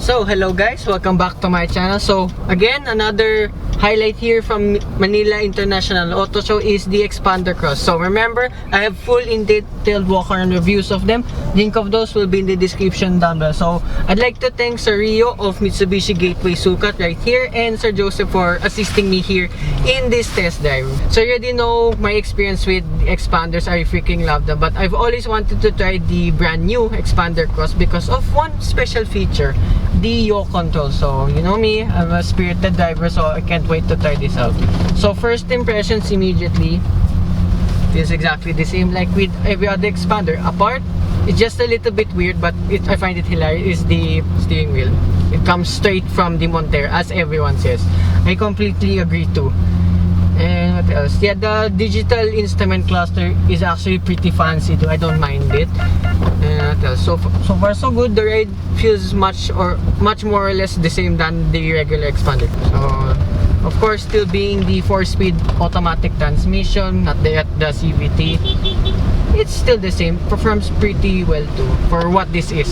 So hello guys, welcome back to my channel. So again, another highlight here from Manila International Auto Show is the Xpander Cross. So remember, I have full in detailed walk-around reviews of them. Link of those will be in the description down below. So I'd like to thank Sir Rio of Mitsubishi Gateway Sukat right here and Sir Joseph for assisting me here in this test drive. So you already know my experience with Xpanders. I freaking love them, but I've always wanted to try the brand new Xpander Cross because of one special feature, the yaw control. So you know me, I'm a spirited driver, so I can't wait to try this out. So first impressions immediately, feels exactly the same like with every other Xpander. Apart, it's just a little bit weird, but I find it hilarious, is the steering wheel. It comes straight from the Montero, as everyone says. I completely agree too. And what else? Yeah, the digital instrument cluster is actually pretty fancy too. I don't mind it. And what else? So far so good. The ride feels much more or less the same than the regular Xpander. So of course, still being the 4-speed automatic transmission, not yet the CVT. It's still the same. Performs pretty well too for what this is.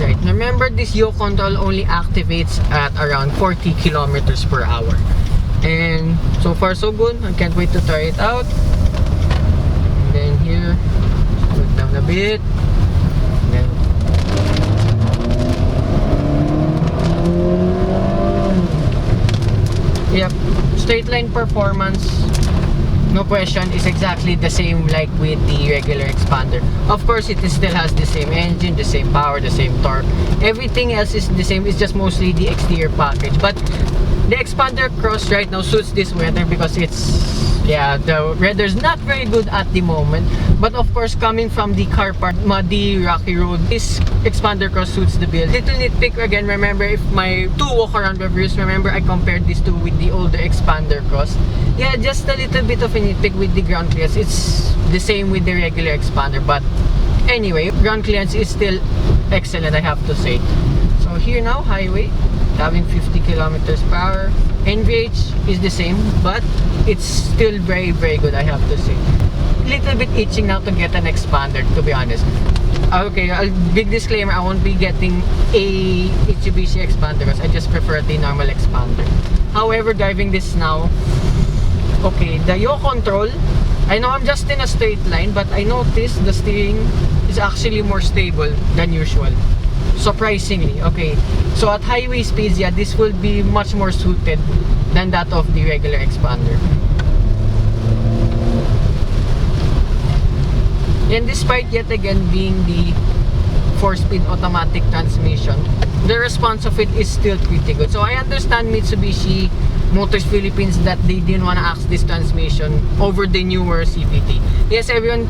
Right, remember this yaw control only activates at around 40 kilometers per hour. And so far so good. I can't wait to try it out. And then here, slow it down a bit. And then yep, straight line performance, no question, is exactly the same like with the regular Xpander. Of course, it still has the same engine, the same power, the same torque. Everything else is the same. It's just mostly the exterior package. But the Xpander Cross right now suits this weather because it's, yeah, the weather's not very good at the moment. But of course, coming from the car park, muddy, rocky road, this Xpander Cross suits the bill. Little nitpick again, remember, if my two walk-around reviews, remember I compared these two with the older Xpander Cross. Yeah, just a little bit of a nitpick with the ground clearance. It's the same with the regular Xpander, but anyway, ground clearance is still excellent, I have to say. So here now, highway, having 50 kilometers per hour. NVH is the same, but it's still very good, I have to say. Little bit itching now to get an Xpander, to be honest. Okay, big disclaimer, I won't be getting a Mitsubishi Xpander because I just prefer the normal Xpander. However, driving this now, okay, the yaw control, I know I'm just in a straight line, but I noticed the steering is actually more stable than usual. Surprisingly, okay. So at highway speeds, yeah, this will be much more suited than that of the regular Xpander. And despite yet again being the 4-speed automatic transmission, the response of it is still pretty good. So I understand Mitsubishi Motors Philippines that they didn't want to ask this transmission over the newer CVT. Yes, everyone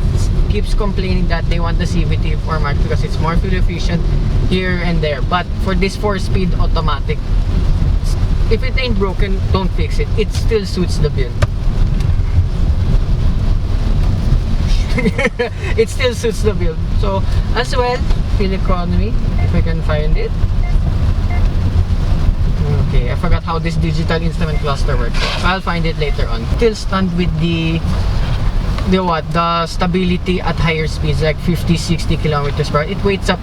keeps complaining that they want the CVT format because it's more fuel efficient here and there. But for this 4-speed automatic, if it ain't broken, don't fix it. It still suits the bill. It still suits the build. So as well, fuel economy, if I can find it. Okay, I forgot how this digital instrument cluster works. I'll find it later on. Still stunned with the stability at higher speeds, like 50-60 kilometers per hour. It weights up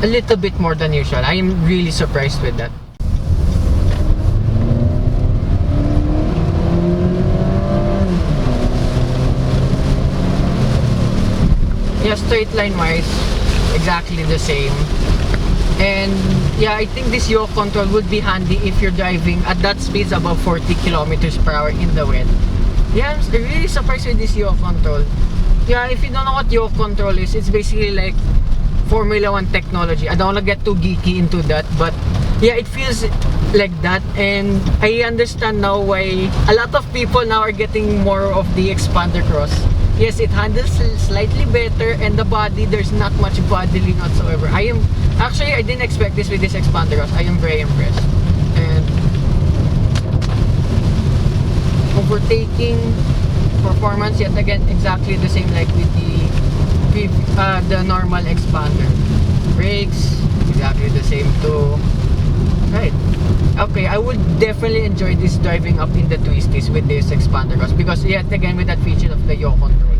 a little bit more than usual. I am really surprised with that. Yeah, straight line wise, exactly the same. And yeah, I think this yaw control would be handy if you're driving at that speeds above 40 kilometers per hour in the wet. Yeah, I'm really surprised with this yaw control. Yeah, if you don't know what yaw control is, it's basically like Formula 1 technology. I don't want to get too geeky into that, but yeah, it feels like that. And I understand now why a lot of people now are getting more of the Xpander Cross. Yes, it handles slightly better, and the body, there's not much body lean whatsoever. I didn't expect this with this Xpander Cross. I am very impressed. And overtaking performance, yet again, exactly the same like with the normal Xpander. Brakes, exactly the same too. Right. Okay, I would definitely enjoy this driving up in the twisties with this Xpander Cross because yet again with that feature of the yaw control.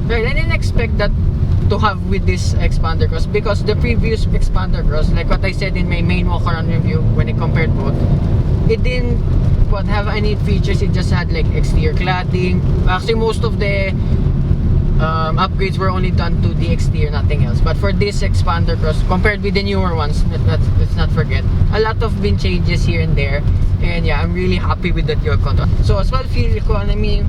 Right, I didn't expect that to have with this Xpander Cross, because the previous Xpander Cross, like what I said in my main walk-around review when I compared both, it didn't have any features. It just had like exterior cladding. Actually, most of the upgrades were only done to the exterior, nothing else. But for this Xpander Cross, compared with the newer ones, let's not forget, a lot of been changes here and there. And yeah, I'm really happy with the fuel control. So as well, fuel economy,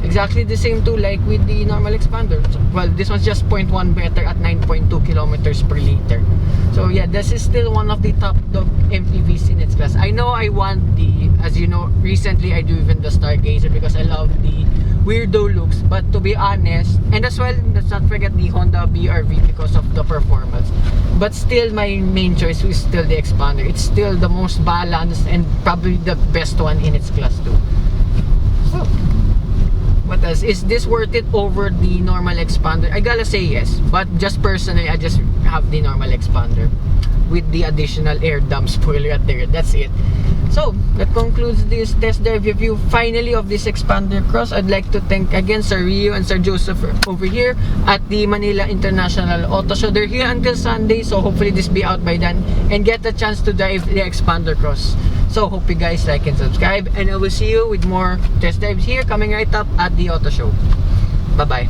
exactly the same too, like with the normal Xpander. So, well, this one's just 0.1 better at 9.2 kilometers per liter. So yeah, this is still one of the top dog MPVs in its class. I know I want the, as you know, recently I do even the Stargazer because I love the weirdo looks. But to be honest, and as well, let's not forget the Honda BRV because of the performance. But still, my main choice is still the Xpander. It's still the most balanced and probably the best one in its class too. So, what else? Is this worth it over the normal Xpander? I gotta say yes, but just personally, I just have the normal Xpander with the additional air dump spoiler at there. That's it. So that concludes this test drive review finally of this Xpander Cross. I'd like to thank again Sir Rio and Sir Joseph over here at the Manila International Auto Show. They're here until Sunday, so hopefully this be out by then and get the chance to drive the Xpander Cross. So hope you guys like and subscribe, and I will see you with more test drives here coming right up at the auto show. Bye bye.